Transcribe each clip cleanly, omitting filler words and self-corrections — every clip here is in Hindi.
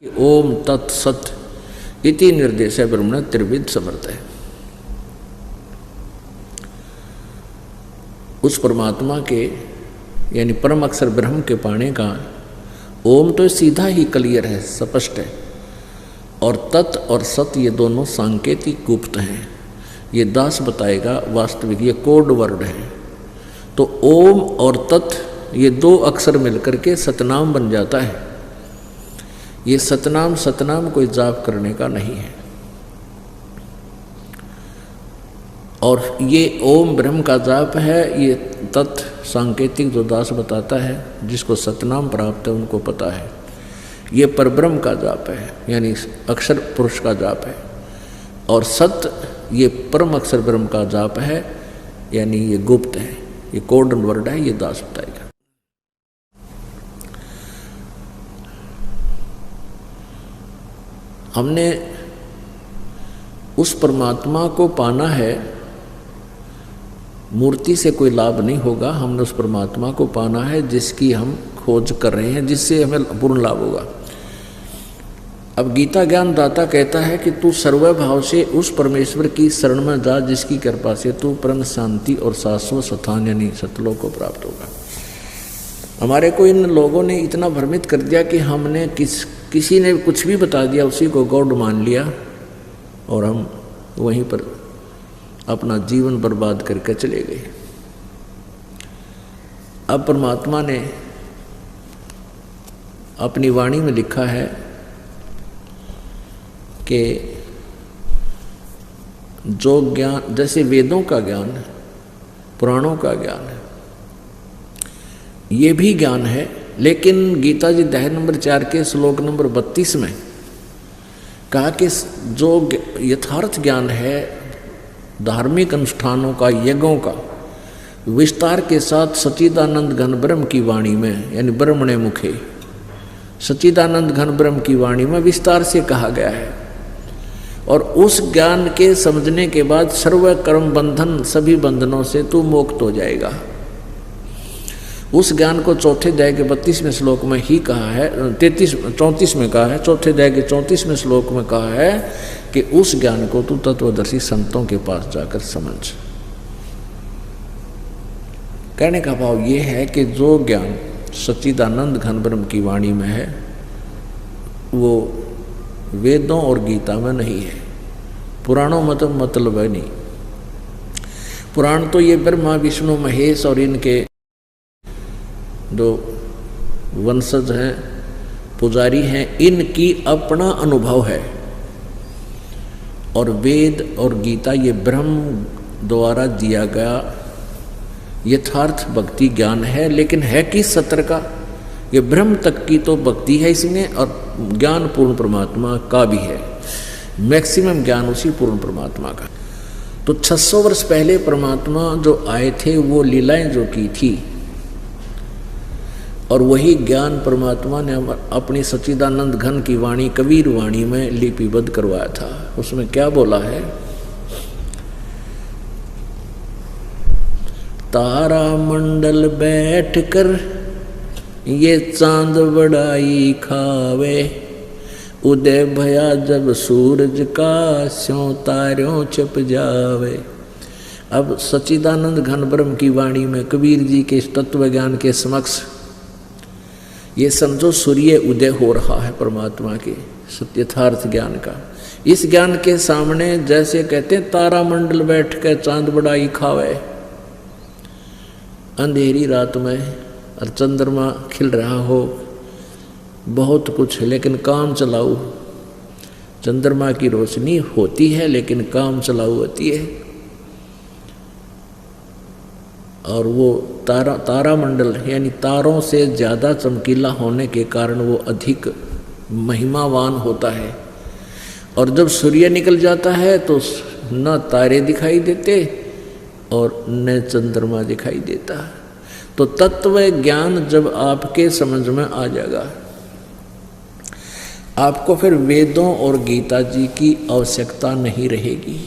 कि ओम तत्सत इति निर्देश ब्रह्मण त्रिविध समर्थ है। उस परमात्मा के यानी परम अक्षर ब्रह्म के पाने का ओम तो सीधा ही क्लियर है, स्पष्ट है, और तत् और सत ये दोनों सांकेतिक गुप्त हैं। ये दास बताएगा, वास्तविक ये कोड वर्ड है। तो ओम और तत् ये दो अक्षर मिलकर के सतनाम बन जाता है। ये सतनाम कोई जाप करने का नहीं है। और ये ओम ब्रह्म का जाप है, ये तत् सांकेतिक जो दास बताता है, जिसको सतनाम प्राप्त है उनको पता है। ये परब्रह्म का जाप है, यानी अक्षर पुरुष का जाप है। और सत ये परम अक्षर ब्रह्म का जाप है, यानी ये गुप्त है, ये कोड वर्ड है। ये दास बताएगा। हमने उस परमात्मा को पाना है, मूर्ति से कोई लाभ नहीं होगा। हमने उस परमात्मा को पाना है जिसकी हम खोज कर रहे हैं, जिससे हमें पूर्ण लाभ होगा। अब गीता ज्ञान दाता कहता है कि तू सर्वभाव से उस परमेश्वर की शरण में जा जिसकी कृपा से तू परम शांति और शाश्वत स्थान यानी सतलोक को प्राप्त होगा। हमारे को इन लोगों ने इतना भ्रमित कर दिया कि हमने किसी ने कुछ भी बता दिया, उसी को गॉड मान लिया और हम वहीं पर अपना जीवन बर्बाद करके चले गए। अब परमात्मा ने अपनी वाणी में लिखा है कि जो ज्ञान, जैसे वेदों का ज्ञान है, पुराणों का ज्ञान है, ये भी ज्ञान है, लेकिन गीता जी अध्याय नंबर 4 के श्लोक नंबर 32 में कहा कि जो यथार्थ ज्ञान है धार्मिक अनुष्ठानों का, यज्ञों का, विस्तार के साथ सच्चिदानंद घन ब्रह्म की वाणी में यानी ब्रह्मणे मुखे सच्चिदानंद घन ब्रह्म की वाणी में विस्तार से कहा गया है। और उस ज्ञान के समझने के बाद सर्व कर्म बंधन, सभी बंधनों से तू मुक्त हो जाएगा। उस ज्ञान को चौथे अध्याय के 32वें श्लोक में ही कहा है, 34 में कहा है, चौथे अध्याय के 34वें श्लोक में कहा है कि उस ज्ञान को तू तत्वदर्शी संतों के पास जाकर समझ। कहने का भाव ये है कि जो ज्ञान सच्चिदानंद घन ब्रह्म की वाणी में है वो वेदों और गीता में नहीं है, पुराणों में तो मतलब है नहीं। पुराण तो ये ब्रह्मा विष्णु महेश और इनके जो वंशज हैं, पुजारी हैं, इनकी अपना अनुभव है। और वेद और गीता ये ब्रह्म द्वारा दिया गया यथार्थ भक्ति ज्ञान है, लेकिन है किस सत्र का? ये ब्रह्म तक की तो भक्ति है इसमें, और ज्ञान पूर्ण परमात्मा का भी है। मैक्सिमम ज्ञान उसी पूर्ण परमात्मा का। तो 600 वर्ष पहले परमात्मा जो आए थे वो लीलाएं जो की थी, और वही ज्ञान परमात्मा ने अपनी सच्चिदानंद घन की वाणी कबीर वाणी में लिपिबद्ध करवाया था। उसमें क्या बोला है? तारा मंडल बैठ कर ये चांद बड़ाई खावे, उदय भया जब सूरज का स्यों तारों छप जावे। अब सच्चिदानंद घन ब्रह्म की वाणी में कबीर जी के तत्व ज्ञान के समक्ष ये समझो सूर्य उदय हो रहा है परमात्मा के सत्यथार्थ ज्ञान का। इस ज्ञान के सामने जैसे कहते हैं तारा मंडल बैठ कर चांद बड़ाई खावे, अंधेरी रात में और चंद्रमा खिल रहा हो, बहुत कुछ है लेकिन काम चलाऊ। चंद्रमा की रोशनी होती है लेकिन काम चलाऊ होती है। और वो तारा मंडल यानी तारों से ज़्यादा चमकीला होने के कारण वो अधिक महिमावान होता है। और जब सूर्य निकल जाता है तो न तारे दिखाई देते और न चंद्रमा दिखाई देता। तो तत्व ज्ञान जब आपके समझ में आ जाएगा, आपको फिर वेदों और गीता जी की आवश्यकता नहीं रहेगी।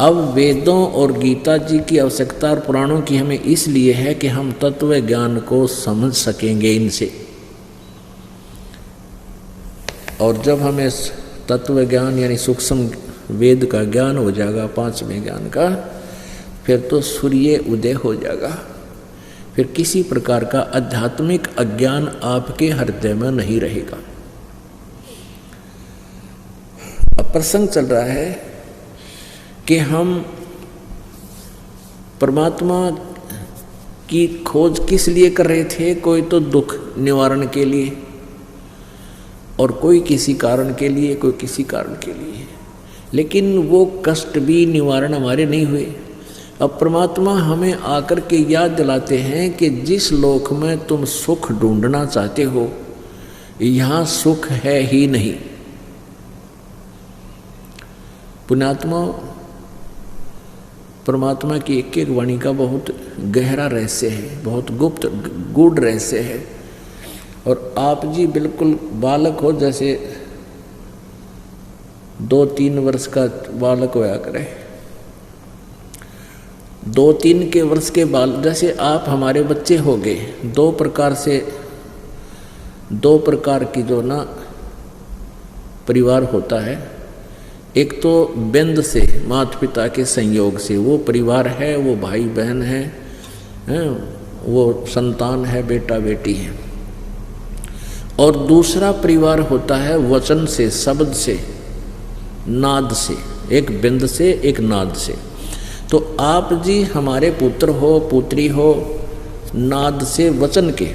अब वेदों और गीता जी की आवश्यकता और पुराणों की हमें इसलिए है कि हम तत्व ज्ञान को समझ सकेंगे इनसे। और जब हमें तत्व ज्ञान यानी सूक्ष्म वेद का ज्ञान हो जाएगा, पांचवें ज्ञान का, फिर तो सूर्य उदय हो जाएगा। फिर किसी प्रकार का आध्यात्मिक अज्ञान आपके हृदय में नहीं रहेगा। अब प्रसंग चल रहा है कि हम परमात्मा की खोज किस लिए कर रहे थे। कोई तो दुख निवारण के लिए, और कोई किसी कारण के लिए, कोई किसी कारण के लिए, लेकिन वो कष्ट भी निवारण हमारे नहीं हुए। अब परमात्मा हमें आकर के याद दिलाते हैं कि जिस लोक में तुम सुख ढूंढना चाहते हो, यहाँ सुख है ही नहीं। पुण्यात्मा, परमात्मा की एक एक वाणी का बहुत गहरा रहस्य है, बहुत गुप्त गूढ़ रहस्य है। और आप जी बिल्कुल बालक हो, जैसे 2-3 वर्ष का बालक होया करे, 2-3 के वर्ष के बाल, जैसे आप हमारे बच्चे हो गए। दो प्रकार की जो ना परिवार होता है। एक तो बिंद से, माता पिता के संयोग से वो परिवार है, वो भाई बहन है, वो संतान है, बेटा बेटी है। और दूसरा परिवार होता है वचन से, शब्द से, नाद से, एक बिंद से, एक नाद से। तो आप जी हमारे पुत्र हो, पुत्री हो, नाद से, वचन के,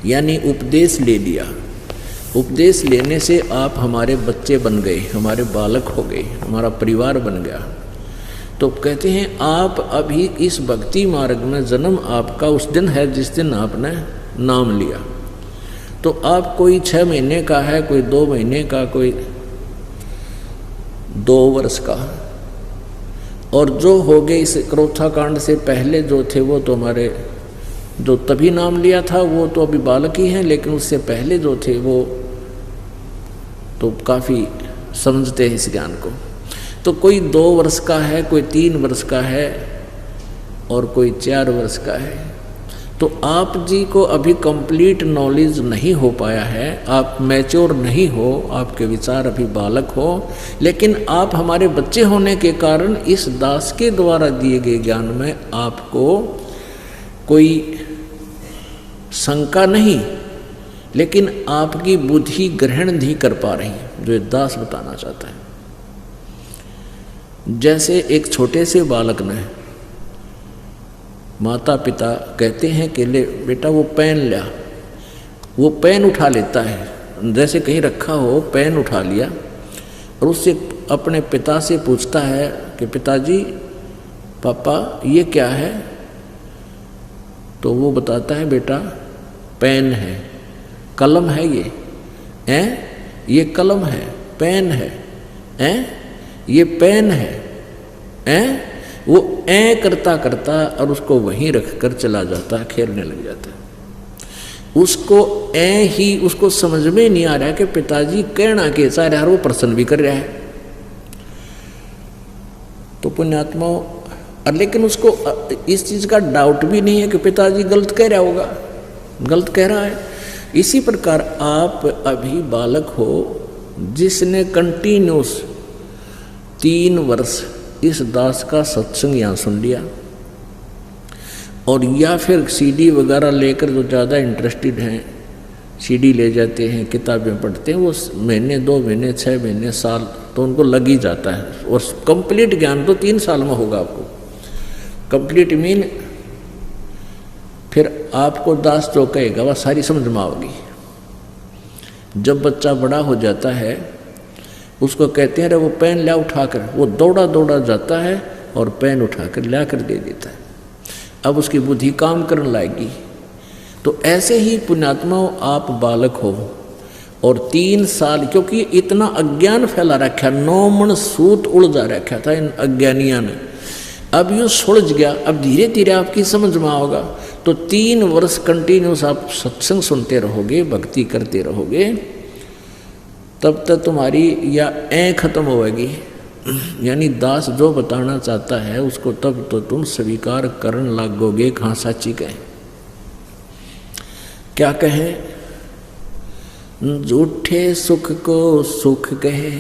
यानी उपदेश ले लिया। उपदेश लेने से आप हमारे बच्चे बन गए, हमारे बालक हो गए, हमारा परिवार बन गया। तो कहते हैं आप अभी इस भक्ति मार्ग में जन्म आपका उस दिन है जिस दिन आपने नाम लिया। तो आप कोई 6 महीने का है, कोई 2 महीने का, कोई 2 वर्ष का। और जो हो गए इस क्रोथा कांड से पहले जो थे वो तो हमारे, जो तभी नाम लिया था वो तो अभी बालक ही हैं, लेकिन उससे पहले जो थे वो तो काफ़ी समझते हैं इस ज्ञान को। तो कोई 2 वर्ष का है, कोई 3 वर्ष का है, और कोई 4 वर्ष का है। तो आप जी को अभी कंप्लीट नॉलेज नहीं हो पाया है, आप मैच्योर नहीं हो, आपके विचार अभी बालक हो, लेकिन आप हमारे बच्चे होने के कारण इस दास के द्वारा दिए गए ज्ञान में आपको कोई शंका नहीं, लेकिन आपकी बुद्धि ग्रहण नहीं कर पा रही, जो ये दास बताना चाहता है। जैसे एक छोटे से बालक ने, माता पिता कहते हैं कि ले बेटा वो पेन लिया, वो पेन उठा लेता है, जैसे कहीं रखा हो पेन उठा लिया, और उससे अपने पिता से पूछता है कि पिताजी, पापा ये क्या है? तो वो बताता है बेटा पेन है, कलम है, ये कलम है, पेन है, ये पेन है, वो करता करता और उसको वहीं रख कर चला जाता है, खेलने लग जाता है। उसको ही उसको समझ में नहीं आ रहा है कि पिताजी कहना के चाह रहा है, वो प्रश्न भी कर रहा है। तो पुण्यात्मा, लेकिन उसको इस चीज का डाउट भी नहीं है कि पिताजी गलत कह रहा होगा, गलत कह रहा है। इसी प्रकार आप अभी बालक हो जिसने कंटिन्यूस 3 वर्ष इस दास का सत्संग यहाँ सुन लिया, और या फिर सीडी वगैरह लेकर जो ज़्यादा इंटरेस्टेड हैं सीडी ले जाते हैं, किताबें पढ़ते हैं, वो महीने 2 महीने 6 महीने साल तो उनको लग ही जाता है। और कंप्लीट ज्ञान तो 3 साल में होगा आपको। कंप्लीट मीन फिर आपको दास जो कहेगा वह सारी समझ में आओगी। जब बच्चा बड़ा हो जाता है उसको कहते हैं अरे वो पेन ला उठाकर, वो दौड़ा दौड़ा जाता है और पेन उठाकर ला कर दे देता है। अब उसकी बुद्धि काम करने लगेगी। तो ऐसे ही पुण्यात्मा आप बालक हो और 3 साल, क्योंकि इतना अज्ञान फैला रखा, 9 मन सूत उलझा रखा था इन अज्ञानिया ने। अब यूँ सुलझ गया, अब धीरे धीरे आपकी समझ में आओगा। तो 3 वर्ष कंटिन्यूस आप सत्संग सुनते रहोगे, भक्ति करते रहोगे, तब तक तुम्हारी या खत्म होगी, यानी दास जो बताना चाहता है उसको तब तो तुम स्वीकार करने लगोगे। कहाँ साची कहें, क्या कहें? झूठे सुख को सुख कहे,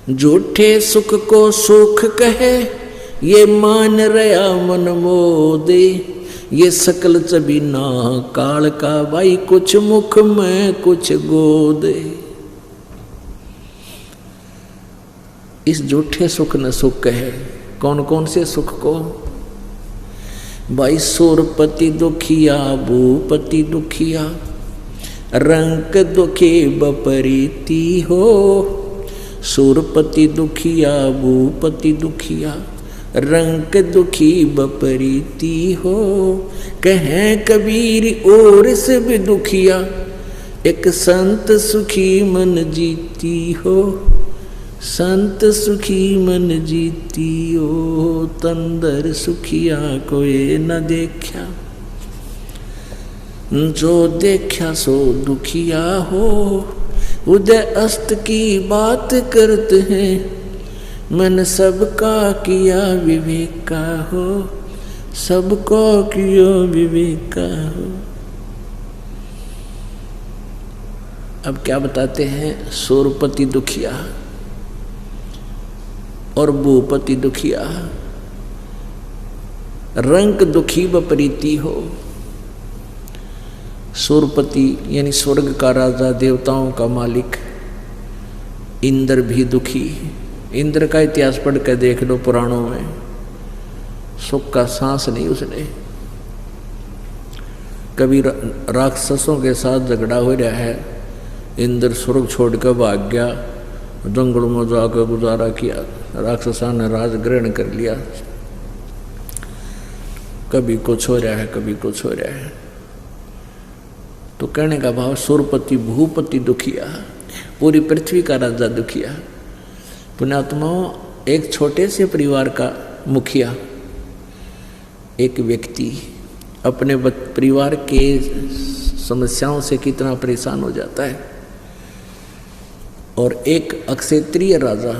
झूठे सुख को सुख कहे, ये मान रया मन मोदे, ये सकल चबीना काल का भाई, कुछ मुख में कुछ गोदे। इस झूठे सुख न सुख कहे। कौन कौन से सुख को भाई? सुरपति दुखिया, भूपति दुखिया, रंक दुखी बपरीती हो। सुरपति दुखिया, भूपति दुखिया, रंक दुखी बपरीती हो। कहें कबीर और से भी दुखिया, एक संत सुखी मन जीती हो। संत सुखी मन जीती हो, तंदर सुखिया कोई न देखा। जो देखा सो दुखिया हो, उदय अस्त की बात करते हैं, मन सबका किया विवेका हो। सबको किया विवेका हो। अब क्या बताते हैं? सुरपति दुखिया और भूपति दुखिया, रंक दुखी बपरीती हो। सुरपति यानी स्वर्ग का राजा, देवताओं का मालिक इंद्र भी दुखी। इंद्र का इतिहास पढ़ कर देख लो पुराणों में, सुख का सांस नहीं उसने। कभी राक्षसों के साथ झगड़ा हो रहा है, इंद्र स्वर्ग छोड़कर भाग गया, जंगल में जाकर गुजारा किया, राक्षसा ने राज ग्रहण कर लिया। कभी कुछ हो रहा है, कभी कुछ हो रहा है। तो कहने का भाव, सुरपति भूपति दुखिया, पूरी पृथ्वी का राजा दुखिया। पुण्यात्माओं, एक छोटे से परिवार का मुखिया, एक व्यक्ति अपने परिवार के समस्याओं से कितना परेशान हो जाता है। और एक अक्षेत्रीय राजा,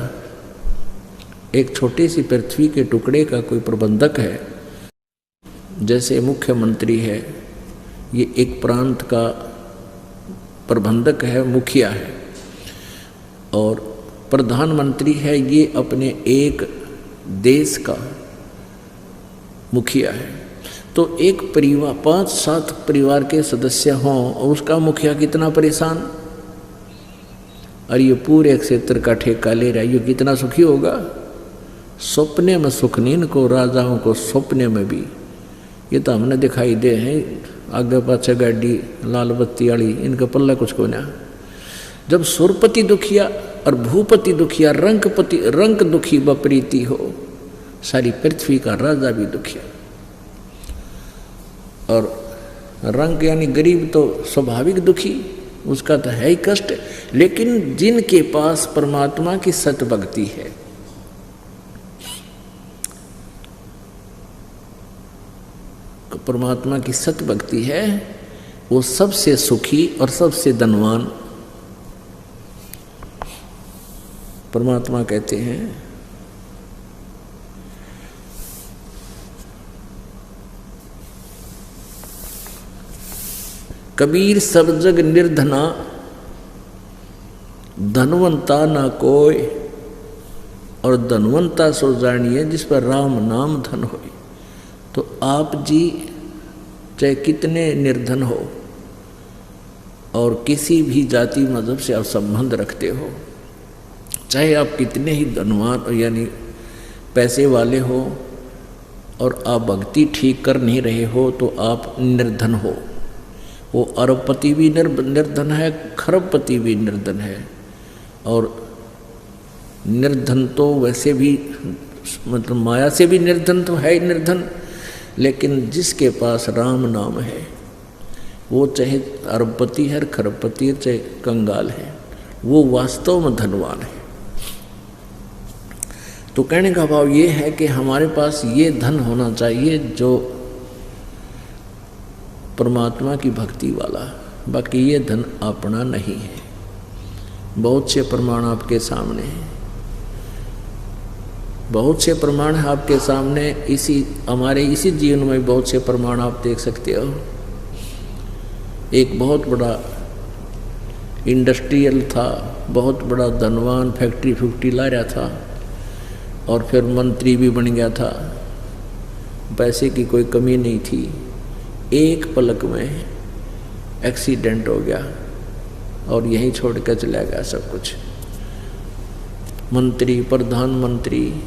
एक छोटी सी पृथ्वी के टुकड़े का कोई प्रबंधक है, जैसे मुख्यमंत्री है, ये एक प्रांत का प्रबंधक है, मुखिया है, और प्रधानमंत्री है, ये अपने एक देश का मुखिया है। तो एक परिवार, 5-7 परिवार के सदस्य हों और उसका मुखिया कितना परेशान, और ये पूरे क्षेत्र का ठेका ले रहा है, ये कितना सुखी होगा। सपने में सुख नहीं इनको, राजाओं को सपने में भी। ये तो हमने दिखाई दे हैं, आगे पाछे गाड़ी लाल बत्ती वाली, इनका पल्ला कुछ को ना। जब सुरपति दुखिया और भूपति दुखिया, रंक दुखी बपरीती हो, सारी पृथ्वी का राजा भी दुखिया। और रंक यानी गरीब तो स्वाभाविक दुखी, उसका तो है ही कष्ट। लेकिन जिनके पास परमात्मा की सत भक्ति है, परमात्मा की सत भक्ति है, वो सबसे सुखी और सबसे धनवान। परमात्मा कहते हैं, कबीर सब जग निर्धना, धनवंता ना कोई, और धनवंता सो जानिए जिस पर राम नाम धन होए। तो आप जी चाहे कितने निर्धन हो और किसी भी जाति मजहब से आप संबंध रखते हो, चाहे आप कितने ही धनवान यानी पैसे वाले हो और आप भक्ति ठीक कर नहीं रहे हो, तो आप निर्धन हो। वो अरबपति भी निर्धन है, खरबपति भी निर्धन है। और निर्धन तो वैसे भी मतलब माया से भी निर्धन तो है ही निर्धन, लेकिन जिसके पास राम नाम है, वो चाहे अरबपति है, खरबपति है, चाहे कंगाल है, वो वास्तव में धनवान है। तो कहने का भाव ये है कि हमारे पास ये धन होना चाहिए जो परमात्मा की भक्ति वाला, बाकी ये धन अपना नहीं है। बहुत से प्रमाण आपके सामने हैं, बहुत से प्रमाण आपके सामने, हमारे इसी जीवन में बहुत से प्रमाण आप देख सकते हो। एक बहुत बड़ा इंडस्ट्रियल था, बहुत बड़ा धनवान, फैक्ट्री ला रहा था और फिर मंत्री भी बन गया था, पैसे की कोई कमी नहीं थी। एक पलक में एक्सीडेंट हो गया और यहीं छोड़ कर चला गया सब कुछ। मंत्री, प्रधानमंत्री,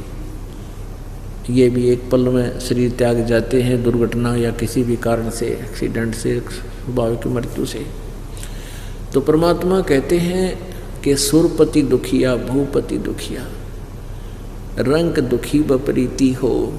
ये भी एक पल में शरीर त्याग जाते हैं, दुर्घटना या किसी भी कारण से, एक्सीडेंट से, स्वाभाविक मृत्यु से। तो परमात्मा कहते हैं कि सुरपति दुखिया, भूपति दुखिया, रंग दुखी बपरीति हो,